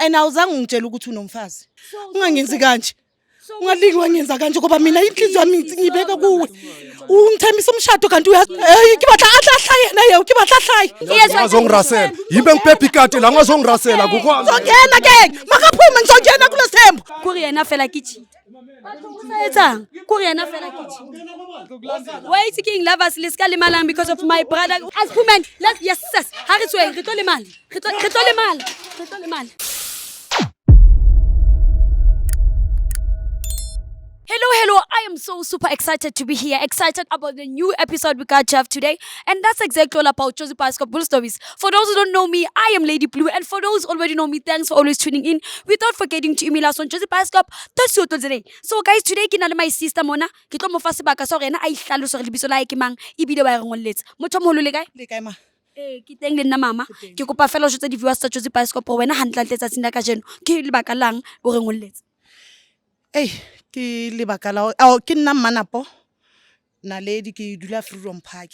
and awuzange ungitshela ukuthi unomfazi ungangenzi kanje ungalingi wangenza kanje ngoba mina inhliziyo yami ngibeka kuwe ungithembisa umshado kanti ke batla ahlahla yena yeo ke batla ahlaya ngazongirasela yimbe ngibhebha ikati la ngazongirasela kukwazi ngizongena ke makaphume ngizongena kulesithembu kuri yena fela kichi etsang kuri yena fela kichi wait king lovers le ska le malang because of my brother as women let's yes ha re tswe re tlo le mal Hello, I am so super excited to be here, excited about the new episode we got Jeff today, and that's exactly all about Josie Pascal Bull Stories. For those who don't know me, I am Lady Blue, and for those who already know me, thanks for always tuning in, without forgetting to email us on Josie Pascal today. So guys, today ke na le my sister Mona, ke tlo mo fa sebaka so rena a ihlalosa re lebitso la ke mang ibile ba re ngoletse. Motho moholo le kae ma ke teng le nna mama ke kopa fela ho tsa di viewers tsa Josie Pascal wena hantlantle tsa tsina ka jeno ke lebaka lang o re ngoletse. Ke lebaka la ke nna Mmanapo Naledi ke dula Freedom Park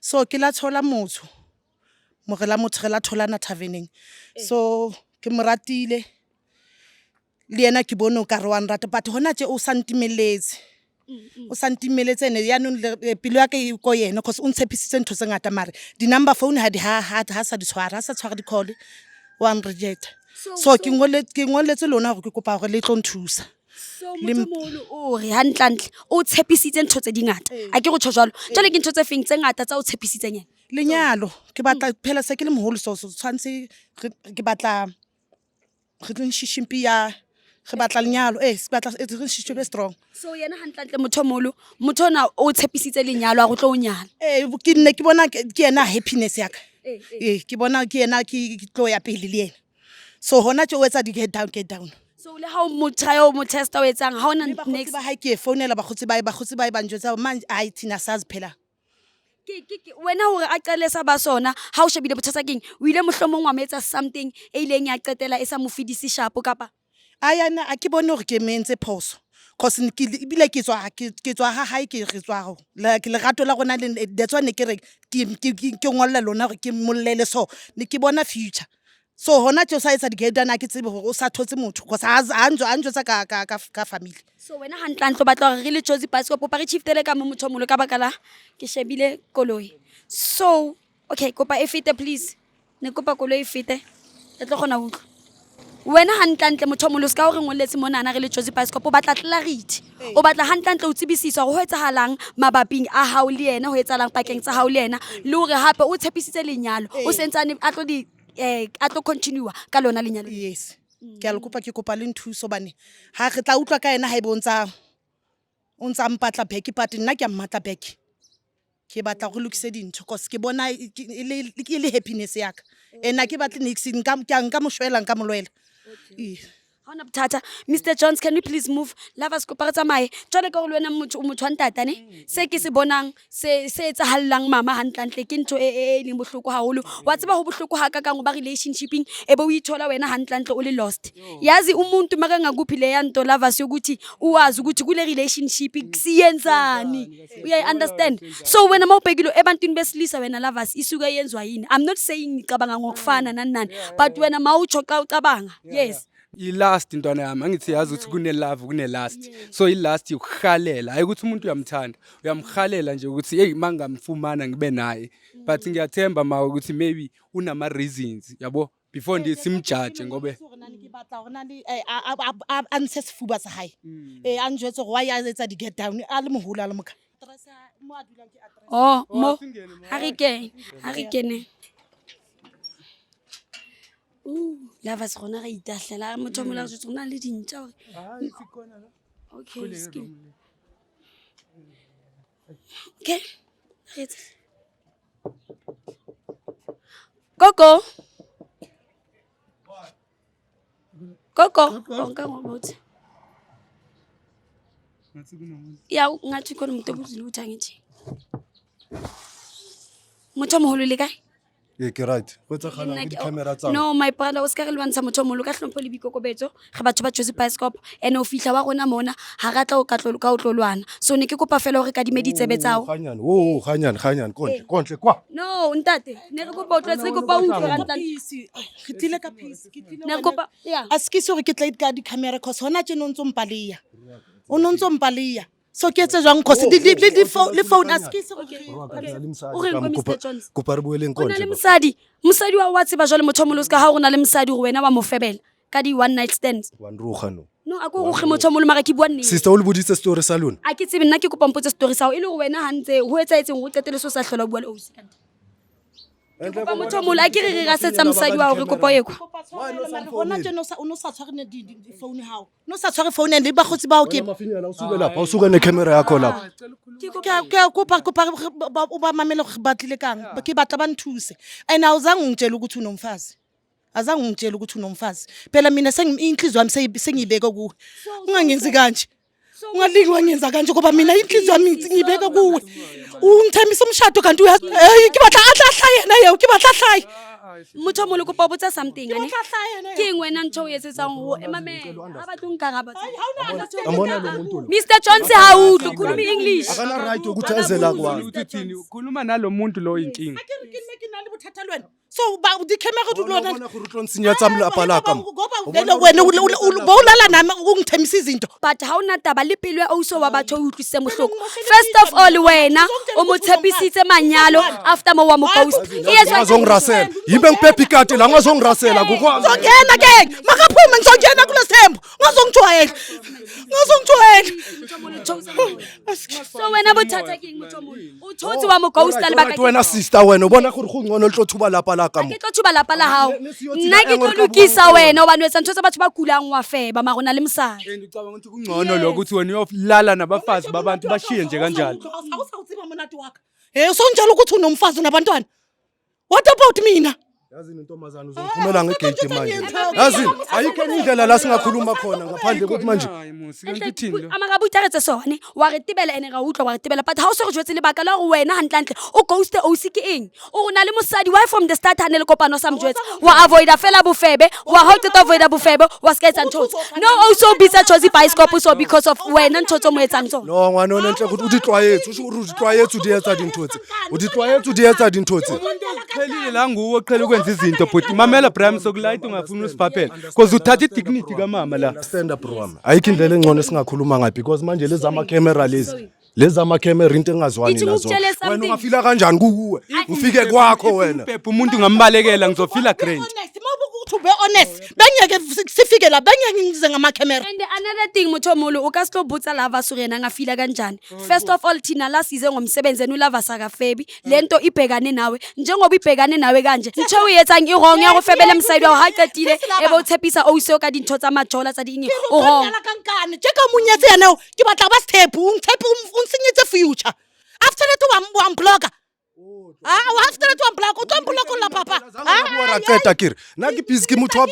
so ke la thola motho mogela motho ge la tholana taverneng so ke moratile le yena ke bone o ka re wa nrata but hona tje o santimeletse ene ya no pilo ya ke ko yena because o ntshepisitse ntho tse ngata mare di number phone ha di ha sa di tshwara sa tshwara di call one reject so ke ngoletse lona gore ke kopa gore le tlo nthusa so motomolo o re hantlantle o tshepisitse ntho tse dingata a ke go tsho jwalo jale ke ntho tse feng tse ngata tsa o tshepisitseng yena lenyalo ke batla phela se ke le moholo so tshwantse ke batla re tlinshishimpi ya re batla lenyalo se batla re tlinshishimpi strong so yena hantlantle motho na o tshepisitse lenyalo a go tlo o nyala ke nne ke bona ke yena happiness yaka ke bona ke yena ke tlo ya pele le yena so hona tse o etsa di get down so le ha mo trial mo test o etsang ha ona next ba ha ke founela bagotsi ba ba njotsa manje a ithina sazi phela ke wena hore a qale sa ba sona ha o shebile bothata keng o ile mohlomong wa metsa something e ileng ya qetela e sa mo fidisi sharp kapa ayana a ke bone hore ke mentse phoso cause ke bile ke tswa ha hae ke re tswa go le gato la gona le that's why ne ke re ke ngolla lona gore ke mollele so ne ke bona future so hona tse o sa etsa digedana ke tsebe gore o sa thotse motho because a njo tsa ka family so wena hantlantle batla gore re le Josie Pascal popa re chiftele ka mo motho molo ka bakala ke shebile koloi so okay kopa e fete please ne kopa koloi e fete e tlo gona utlwa wena hantlantle motho molo ska o re ngoletse mona na re le Josie Pascal o batla clarity o batla hantlantle o tsebisisa go etsahalang mabaping a hao le yena ho etsahalang pakeng tsa hao le yena le hore hape o tshepisitse lenyalo o sentsane a tlo continue ka lona lenyalo yes ke a le kopa ke kopa le nthuso bane ha re tla utlwa ka yena ha e bontsa o ntsa mpatla back but nna ke a mmatla back ke batla go lokise dintho cause ke bona le happiness yaka ena ke batle next nka mo shwela nka molwela Hona botata Mr Jones can we please move lovers kopa re tsamaye jwale ka go le wena motho wa ntata ne se ke se bonang se etsa hallang mama hantlantle ke ntho e leng bohloko haholo wa tseba ho bohloko ha ka ka ngoba relationshiping ebe o ithola wena hantlantle o le lost yazi umuntu maka ngakuphile yanto lovers yokuthi uwazi ukuthi kule relationship kusiyenzani uya understand so wena mawubhekile ebantwini besilisa wena lovers isuka yenzwa yini I'm not saying ngicabanga ngokufana nani but wena mawucho ka ucabanga yes last intwana yami angithi yazi ukuthi kune love kune last so last ukuhalela hayi ukuthi umuntu uyamthanda uyamhalela nje ukuthi hey mangamfumana ngibe naye but ngiyathemba mawe ukuthi maybe unama reasons yabo before ndisimjudge ngobe batla hona le anse sefuba sa hae a njwetse go ya etsa di get down a le moholo a le moka mo a dulang ke address mo ha re kene lovers gona ga itahlela motho mola go tsona le dintja hore okay Koko onka ngobuthi ya ngathi khona umuntu obuzile ukuthi angithi motho moholo le kae ke right go tsa gana ke di-camera tsa no my brother o ska re lwantsha motho o molo ka hlompho le boikokobetso ge batho ba Jozi Bioscope ene o fihla wa rona mona ha ra tla o ka tlolwana so ne ke kopa fela hore ka dimedi tsebe tsao ganyane kontle kwa no ntate ne re kopa o tletse kopa o utlwe ranta Ke tlile ka peace, ke tlile ne re kopa ya a se ke se gore ke tla ka di-camera cause hona tjena o ntso mpaleya o no ntso mpaleya so ke etse jwang cause le phone a se ke se o reng ko Mr Jones kopa re boeleng o na le kontle mosadi wa tseba jwale motho o molo ska ha o na le mosadi gore wena wa mo febela ka di one night stands one ruga no no a ko go ge motho o molo mara ke bua nnete sister o le boditse story sa lona a ke tsebe nna ke kopa mpotse story sa o e le gore wena hantse ho etsaetseng go qetele so sa hlola bua le o se kopa motho o molo a ke re ra setsa mosadi wa re kopa ekwa gona tjena o no sa tshware ne di-phone hao no sa tshware phone le bagotsi bao ke mafinyana o suke lapha o suka ne camera yakho lapha ke a kopa o ba mamele gore ba tlile kang ke batla ba nthuse and awuzange ungitshela ukuthi unomfazi azange ungitshela ukuthi unomfazi phela mina inhliziyo yami sengiyibeka kuwe ungangenzi kanje ungalingi wangenza kanje ngoba mina inhliziyo yami ngiyibeka kuwe ungithembisa umshado kanti ke batla ahlahla yena yeo ke batla ahlaye motho o molo kopa o botsa something ane ke eng wena ntho o etsetsang ho emamela ha batlo nka ga batho ambona lo muntu lo Mr Jones ha utlwe khuluma English akana right ukuthi ezela kwa khuluma nalo muntu lo inkinga ke nale bothata lwena so ba di-camera di lona bona gore tlo ntsinyatsa mlapa la ka ngoba wena bowulala nami ukungithembisa izinto but ha una taba le pelo ya auso wa batho o utlwisise mohloko first of all wena o mo tshepisitse manyalo after mo wa mo ghost ngazongirasela yimbe ngipepha ikati la ngazongirasela kukhona ngizongena ke makaphume ngizongena kulesithembu ngazongijwayela so wena bothatha ke eng motho mo o thotse wa mo ghost le baka wena sister wena ubona gore go ngcono tlo thuba lapa la ka mo ke tlo thuba lapa la hao nna ke tlo lokisa wena obane wetsa ntho tsa batho ba kulang wa feba marona le msana ngicabanga ukuthi kungcono lokho ukuthi wena uyolala nabafazi babantu bashiye nje kanjalo awusawutsiba monati wakho so njalo ukuthi unomfazi nabantwana what about mina yazini intombazana uzongiphumela ngegate manje yazini ayikho indlela la singakhuluma khona ngaphandle kokuthi manje amakabutaretse sone wa re tibela ene ga utlwa wa re tibela but ha o se go jwetse lebaka la gore wena hantlantle o ghost o se ke eng o rona le mosadi wa from the start hane le kopano sa mjwetse wa avoida fela bofebe wa how to avoid bofebe wa skates ntotsi no also bitsa Jozi Bioscope so because of wena ntotsi mo etsang tsona no ngwana ona ntle ukuthi uditlwaetsu usho uri uditlwaetsu di etsa dintotsi uditlwaetsu di etsa dintotsi qhelile la nguwe qhele ukwenza izinto but mamela Bram sokulayita ungafuni usiphaphela because uthatha idignity kamama la stand up bro wami ayikho indlela engcono singakhuluma ngapi because manje lezi ama camera lezi ama camera into engazwani nazo wena ungafila kanjani kuwe ufike kwakho wena phepha umuntu ngambalekela ngizofila grand to be honest bengeke sifike la bengeke ngize ngama-camera and another thing motho molo o ka slo botsa lava surena ngafila kanjani first of all thina la size ngomsebenzi enulava sakafebi lento ibhekane nawe njengoba ibhekane nawe kanje ntho uyetsang irong ya go febele emside wa ha qetile ebe o tshepisa o se o ka dintho tsa majola tsa dingi o wrong kankane je ka monyetse yana ke batla ba step unsinyetse future after that wa blogger after that wa block o tlo block la papa wa qeta kire na ke busy ke motho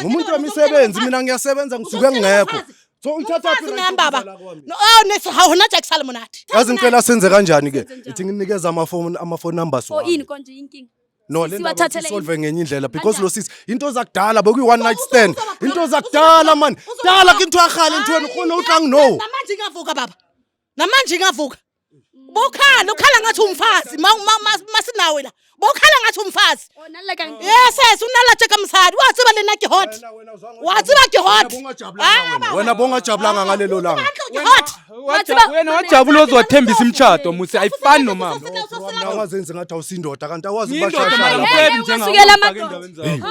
umuntu wamisebenzi mina ngiyasebenza ngisuke ngekho so uthatha phi baba no nesi ha hona Jack Salmonati yazi ngicela senze kanjani ke ithi nginikeza ama-phone numbers o ini konje inking no le ndaba solve ngenye indlela because lo sisi into zakudala bokuyi one night stand into zakudala man dala ke into akhale intweni khona utlang no namanje ngavuka baba namanje ngavuka ukhala ngathi umfazi masinawe la bokhala ngathi umfazi yes unala tsheka msadi watsiba lena ke hot watsiba ke hot wena bongajabulanga ngalelo langa wena wajabula uzothembisa imtshado musi ayifani nomama awazenze ngathi awusindoda kanti awazi bashashana ngasukela amadoda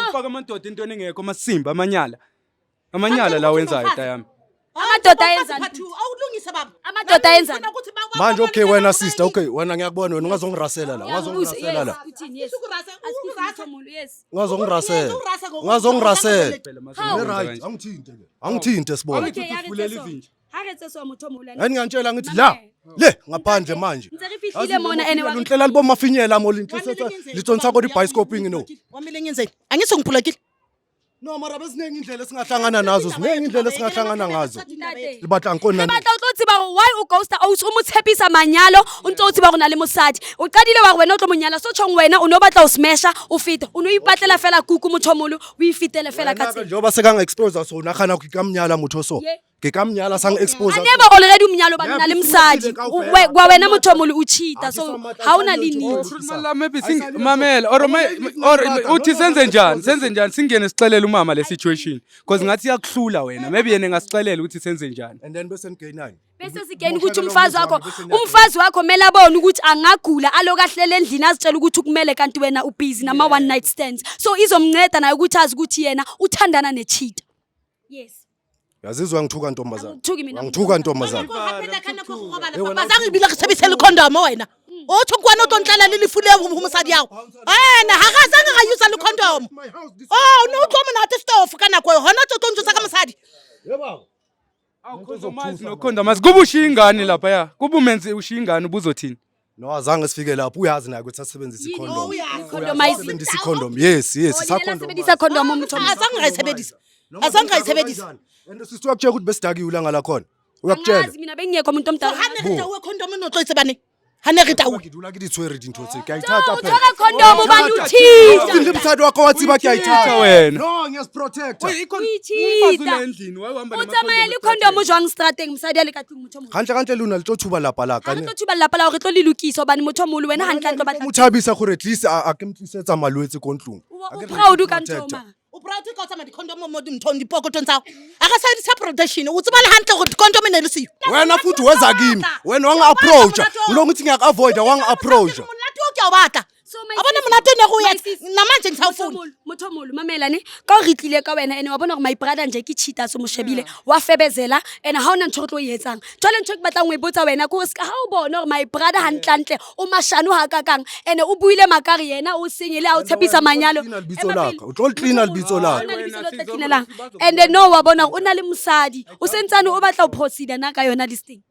ufaka amadoda into engekho masimba amanyala la wenzayo tayami amadoda yenzani awulungise baba amadoda yenzani manje okay wena sister okay wena ngiyakubona wena ungazongirasela la ungazongirasela right angithinte sibona ngiyantshela ngithi la le ngaphandle manje ngihlela libo mafinyela mo linhlisetha litsonisa ko di bioscoping no wamile ngenzeni angithi ngiphulekile No mara beziningi indlela esingahlangana nazo, ziningi indlela esingahlangana ngazo. Ntate. Libatla nkona. Re batla o tlo tseba gore why o ghosta ausi o mo tshepisa manyalo o ntse o tseba gore na le mosadi o qadile wa re wena o tlo monyala so tshong wena o no batla o smasha o fete o no ipatlela fela kuku mothomolo o ifitele fela ka tsela Njoba sekang expose sona khana ke ka mnyala motho so. Ke ka mnyala sang expose. a never already umnyalo ba na le mosadi wa wena mothomolo o cheata so ha una le need Mala maybe mamela or uthi senze njani singene sixelele umama le situation because ngathi yakuhlula wena maybe yena ngasixelela ukuthi senze njani And then bese ngene. bese sigeni ukuthi umfazi wakho mele abone ukuthi angagula alokahlele endlini azitshela ukuthi ukumele kanti wena ubusy nama one night stands so izomnceda naye ukuthi azi ukuthi yena uthandana necheat yes Yazizwa ngithuka ntombazana. Ngithuki mina. Ngithuka ntombazana. bazange ibile re sebedise le condom wena o thokwana o tontlala le lefule ho mosadi yago wena ha ga zange ga use le condom oh no tlo mona te stove kana ko hona tlo ntse ka mosadi Yebo. no condoms kuba ushingani lapha ya kuba umenze ushingani ubuzothini No azange sifike lapho uyazi naye ukuthi asebenzise icondom. Condomize Asebenzise icondom. Yes, isacondom. sebenzisa condom umthombo azange ga isebedisa azange ga isebedisa And sisitwa kutshela ukuthi besidaki ulanga la khona. Uyakutshela. angazi mina bengiyekho umuntu omdala ha ne re tawe condom no tlo itsebane ha ne re tawe Ngidula ke ditshwere dintho tse. Ke ayithatha phela. uthola condom ubani uthita Indle umthado wakho watsiba ke ayithatha wena. No, ngiyasiprotecta. uthita endlini wayehamba utsamaya le condom jwang strateng mosadi ale ka tlung mothomolo Gantle luna le tlo thuba lapa la ka ha ne. re tlo thuba lapa la gore tlo le lokisa obane mothomolo wena hantle tlo batla Mo thabisa gore at least a ke mtlisetsa malwetse ko ntlong. o proud ka ntoma o proud ka tsama di condom mo di mthong dipokotong tsa a ga sa di sa protection o tseba le hantle gore condom ne le siyo Wena futhi weza kimi. Wena wanga approach. Ulonguthi ngiyak avoid wanga approach. monate o ke o batla abona monate ne go ya namanje ngithawufuna mothomolo mamela ne ka o ritlile ka wena ene wa bona gore my brother nje ke cheater so mo shebile wa febezela ene ha ona ntho re tlo e etsang jwale ntho ke batlang o e botsa wena ko se ka ha o bona gore my brother hantlantle o mashano ha kakang ene o buile makari yena o senyele a o tshepisa manyalo O tlo clean lebitso la. and then no wa bona o na le mosadi o sentsane o batla o proceed na ka yona listing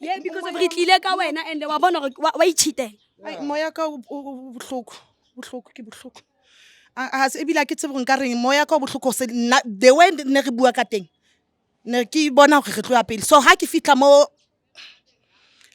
yeah because of ritlile ka wena and wa bona gore wa icheatela moya ka bohloko ke bohloko a se ebile ke tsebe go nka reng moya ka bohloko se the way ne re bua ka teng ne ke bona gore re tlo ya pele so ha ke fitla mo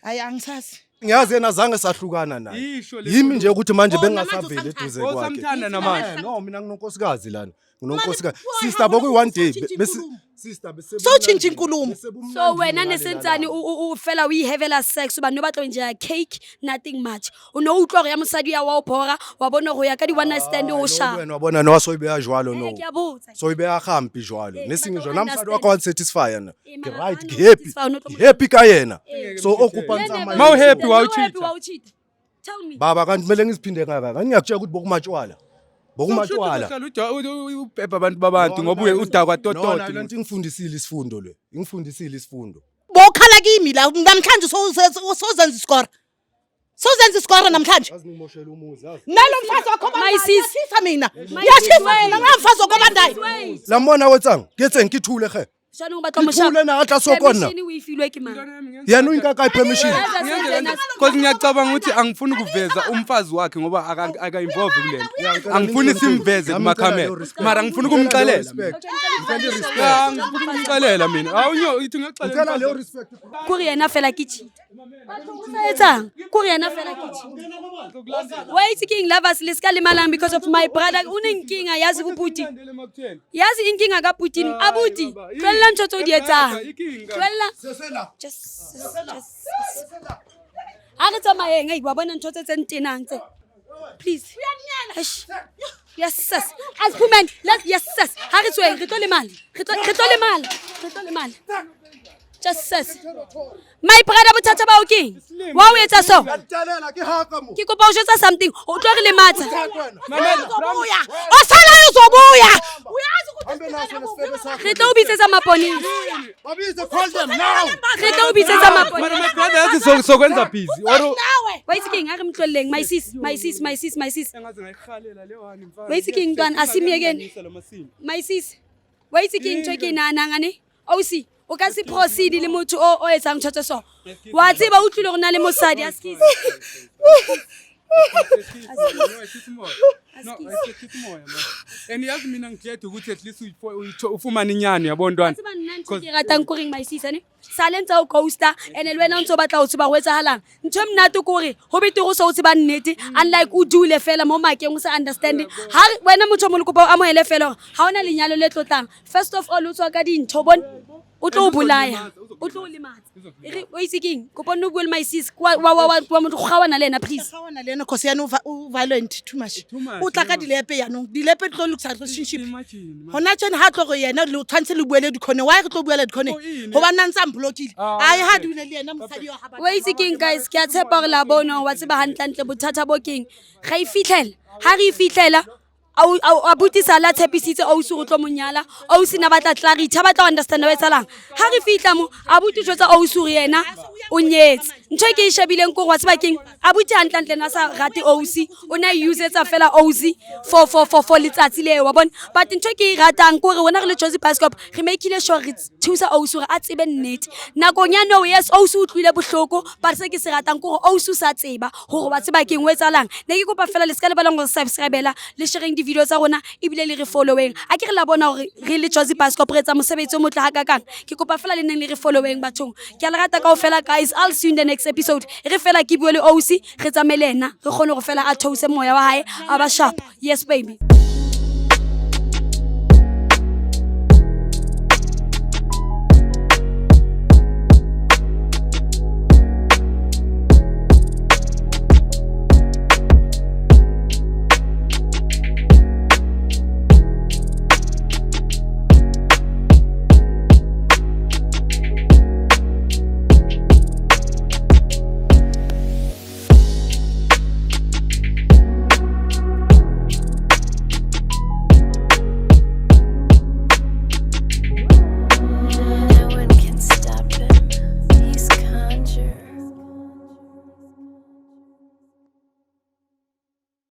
ayang sasi Ngiyazi yena zange sahlukana naye. Yimi nje ukuthi manje bengasaveli eduze kwakhe. Samthanda namanje No mina nginonkosikazi lana. Nginonkosikazi. Sister bokuyi one day bese sister bese so tshintsha inkulumo so wena nesenzane o fela o ihevela sex ba no batla nje cake nothing much o no utlwa ya mosadi ya wa o bora wa bona go ya ka di one night stand o sha Wena wabona no so ibeya jwalo no. ke a botsa So ibeya gampi jwalo. Nesinge jwalo namsadi wakho wa satisfy yena. Ke mara right hana ke happy. satisfy, o no tlo mo- Happy ka yena. So okupantsha Ma u happy wa ucheat. tell me Baba kanti kumele ngiziphinde ngaka. Ngiyakutshela ukuthi bokumatshwala. Bokumatshwala. ubhebha abantu babantu ngoba udakwa Nona tototo lento ngifundisile isifundo le. Ngifundisile isifundo. bokhala kimi la namhlanje sozenza iskora namhlanje Yazi ngimoshela umuzi yazi. nalo mfazi wakho My sis. yashisa mina yashisa mina ngamfazi okobandayo Lamona wetsang ke ngithule ge. shano o batla mo sha Ngithule na atla sokona. o ifilwe ke mang Yena uyinka permission. because ngiyacabanga ukuthi angifuni ukuveza umfazi wakhe ngoba aka involve kulento angifuni simveze kuma camera mara ngifuna ukumxelela ngifuna ukumxelela mina awunyo ithi Ngicela leyo ngixelela respect. kuri yena fela ke cheat etsang kuri yena fela ke cheat wait king lovers leska limalang because of my brother unenkinga yazi ubuti yazi inkinga ka Putin abuti twella ntho tso di etsang twella just a re tsamaye ngai wa bona ntho tse tenang tse please Eish. Yes sis as women yes sis ha re tswe re tlo le mal just sis my brother bothata ba o keng wa o etsa so Ngitalela ke haka mo. ke kopa o jwetsa something o tlo re le matsa uzobuya osala uzobuya uyazi Hambe naso nesifebe sakho. re tlo o bitsetsa maponisa Babize call them now. re tlo o bitsetsa mara maponisa my brother yathi sokwenza busy or nawe wait king a re mtloleng my sis engaze ngayikhalela le one mfana wait king ntwana asimiyekeni my sis wait king ntho ke nananga ne ausi o ka se proceed le motho o etsang ntho tse so wa tseba o tlile go na le mosadi a skisi No, ayisikhipha umoya man. And yazi mina ngikhetha ukuthi at least ufumane inyani yabo ntwana. Ke ratang ko reng maisisa ne sale ntse o ghosta ene le wena o ntse o batla o tseba go etsahalang ntho e mnate kore go betere o se o tseba nnete unlike o dule fela mo makeng o se understanding ha wena motho mo le kopa o amohele fela ha ona lenyalo le tlotlang first of all o tswa ka dintho bon o tlo o bolaya o tlo o limatsa ere o itse keng kopa no bua le maisisa wa motho go gawana le ena please gawana le ena cause yana o violent too much o tla ka dilepe yanong dilepe tlo lokisa relationship hona tjena ha tlo go yena le tshwantse le buele dikhone why re tlo buela dikhone go ba nna ntse amblokile ai ha dule le yena mosadi wa haba wa itse keng guys ke a tshepa gore la bona wa tseba hantlantle bothata bo keng ga e fitlela ha re fitlela abuti sala tshepisitse o se go tlo monyala o se na batla clarity ha batla understand wa etsalang ha re fitla mo abuti jotsa o se re yena o nyetse ntho ke e shebileng ko go tseba keng abuti hantlantle na sa rate osi o na use etsa fela osi for letsatsi le wa bona but ntho ke e ratang ko re wona re le Jozi Bioscope re make ile sure re thusa osi re a tsebe nnete nakong ya no yes osi o tlwile bohloko but se ke se ratang ko osi sa tseba gore wa tseba keng o etsalang ne ke kopa fela le ska le balang go subscribela le sharing video tsa rona ebile le re following a ke re la bona gore re le Jozi Bioscope re tsa mosebetsi o motle ha kakang ke kopa fela le neng le re following bathong ke a le rata kaofela guys. I'll see you in the next episode re fela ke bua le OC re tsamelena re kgone go fela a those moya wa hae a ba sharp yes baby.